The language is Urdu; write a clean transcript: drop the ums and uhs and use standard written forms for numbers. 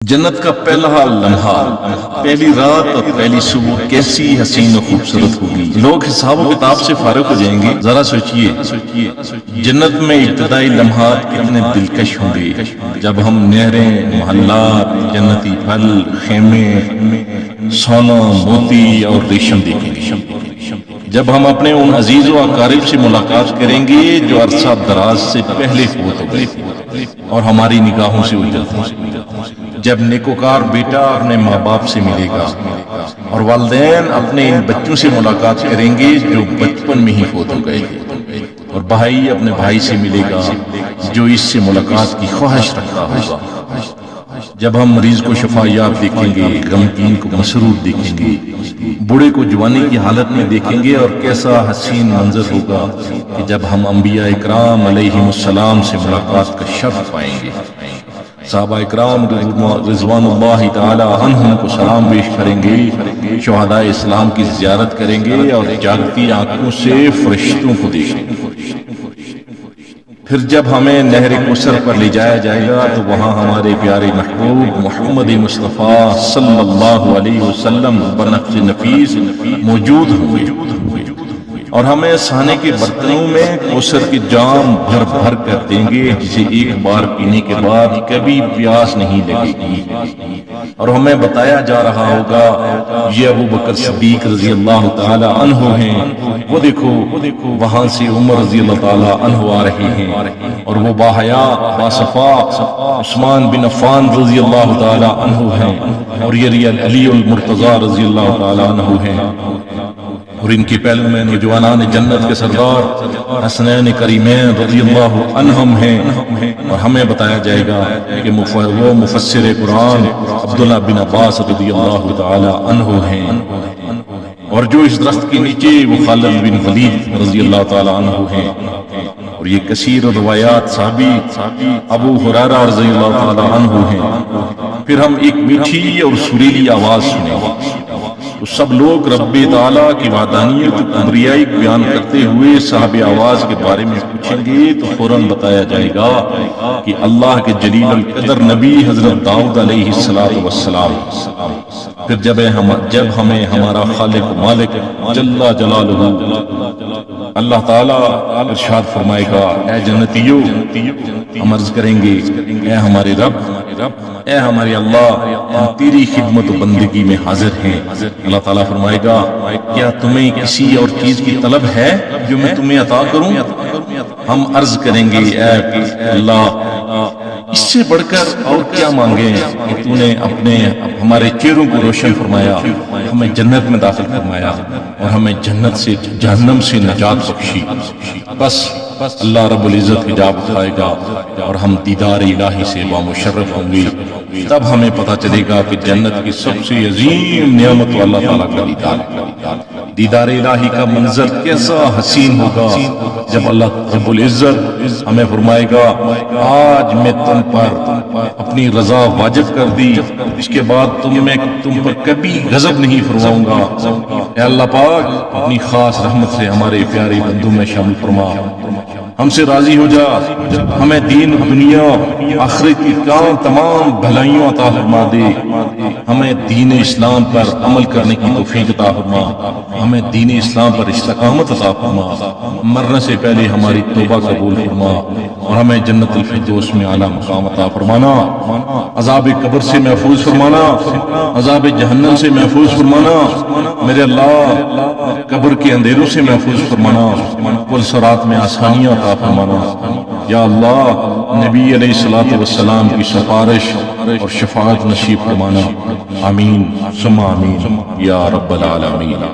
جنت کا پہلا لمحہ، پہلی رات اور پہلی صبح کیسی حسین و خوبصورت ہوگی۔ لوگ حساب و کتاب سے فارغ ہو جائیں گے۔ ذرا سوچئے جنت میں ابتدائی لمحات کتنے دلکش ہوں گے، جب ہم نہریں، محلات، جنتی پھل، خیمے، سونا، موتی اور ریشم دیکھیں گے، جب ہم اپنے ان عزیز و اقارب سے ملاقات کریں گے جو عرصہ دراز سے پہلے فوت ہو گئے اور ہماری نگاہوں سے اوجھل تھے، جب نیکوکار بیٹا اپنے ماں باپ سے ملے گا اور والدین اپنے ان بچوں سے ملاقات کریں گے جو بچپن میں ہی فوت ہو گئے، اور بھائی اپنے بھائی سے ملے گا جو اس سے ملاقات کی خواہش رکھتا ہوگا، جب ہم مریض کو شفا یاب دیکھیں گے، غمگین کو مسرور دیکھیں گے، بوڑھے کو جوانی کی حالت میں دیکھیں گے، اور کیسا حسین منظر ہوگا کہ جب ہم انبیاء اکرام علیہم السلام سے ملاقات کا شرف پائیں گے، صحابہ اکرام رضوان اللہ تعالی عنہم کو سلام پیش کریں گے، شہداء اسلام کی زیارت کریں گے اور جاگتی آنکھوں سے فرشتوں کو دیکھیں گے۔ پھر جب ہمیں نہر کوثر پر لے جایا جائے گا تو وہاں ہمارے پیارے محبوب محمد مصطفیٰ صلی اللہ علیہ وسلم بنفس نفیس موجود ہوں گے، اور ہمیں سانے کے برتنوں میں کوثر کی جام بھر بھر کر دیں گے، جسے ایک بار پینے کے بعد کبھی پیاس نہیں لگے گی، اور ہمیں بتایا جا رہا ہوگا یہ ابو بکر صدیق رضی اللہ تعالی عنہ ہیں، وہ دیکھو وہاں سے عمر رضی اللہ تعالی عنہ آ رہے ہیں، اور وہ باحیا باصفا عثمان بن عفان رضی اللہ تعالی عنہ ہیں، اور یہ علی المرتضی رضی اللہ تعالی عنہ ہیں، اور ان کے پہلو میں نوجوانان جنت کے سردار حسنین کریمین رضی اللہ عنہم ہیں، اور ہمیں بتایا جائے گا کہ وہ مفسر قرآن عبداللہ بن عباس رضی اللہ تعالی عنہ ہیں، اور جو اس درخت کے نیچے وہ خالد بن ولید رضی اللہ تعالی عنہ ہیں، اور یہ کثیر روایات ثابت ابو ہریرہ رضی اللہ تعالی عنہ ہیں۔ پھر ہم ایک میٹھی اور سریلی آواز سنیں گے، تو سب لوگ رب تعالیٰ کی وحدانیت کبریائی بیان کرتے ہوئے صاحب آواز کے بارے میں پوچھیں گے، تو فوراً بتایا جائے گا کہ اللہ کے جلیل القدر نبی حضرت داؤد علیہ السلام۔ پھر جب ہمیں ہمارا خالق و مالک جل جلالہ اللہ تعالیٰ ارشاد فرمائے گا، اے جنتیو، ہم عرض کریں گے اے ہمارے رب، اے ہمارے اللہ، ہم تیری خدمت و بندگی میں حاضر ہیں۔ اللہ تعالیٰ فرمائے گا، کیا تمہیں کسی اور چیز کی طلب ہے جو میں تمہیں عطا کروں؟ ہم عرض کریں گے اے اللہ، اس سے بڑھ کر اور کیا مانگیں کہ تو نے ہمارے چہروں کو روشن فرمایا، ہمیں جنت میں داخل فرمایا، اور ہمیں جنت سے جہنم سے نجات بخشی۔ بس اللہ رب العزت حجاب اٹھائے گا اور ہم دیدار الہی سے بامشرف ہوں گے، تب ہمیں پتہ چلے گا کہ جنت کی سب سے عظیم نعمت اللہ تعالیٰ کا دیدار ہے۔ دیدار الہی کا منظر کیسا حسین ہوگا جب اللہ رب العزت ہمیں فرمائے گا، آج میں تم پر اپنی رضا واجب کر دی، اس کے بعد تم پر کبھی غضب نہیں فرماؤں گا۔ اے اللہ پاک، اپنی خاص رحمت سے ہمارے پیارے بندوں میں شامل فرما، ہم سے راضی ہو جا، ہمیں دین دنیا آخرت کی تمام بھلائیوں عطا فرما دے، ہمیں دین اسلام پر عمل کرنے کی توفیق عطا فرما، ہمیں دین اسلام پر استقامت عطا فرما، مرنے سے پہلے ہماری توبہ قبول فرما، اور ہمیں جنت الفردوس میں اعلیٰ مقام عطا فرمانا، عذاب قبر سے محفوظ فرمانا، عذاب جہنم سے محفوظ فرمانا، میرے اللہ قبر کے اندھیروں سے محفوظ فرمانا، پل صراط میں آسانیاں عطا فرمانا، یا اللہ نبی علیہ الصلوۃ والسلام کی سفارش اور شفاعت نصیب فرمانا، آمین ثم آمین یا رب العالمین۔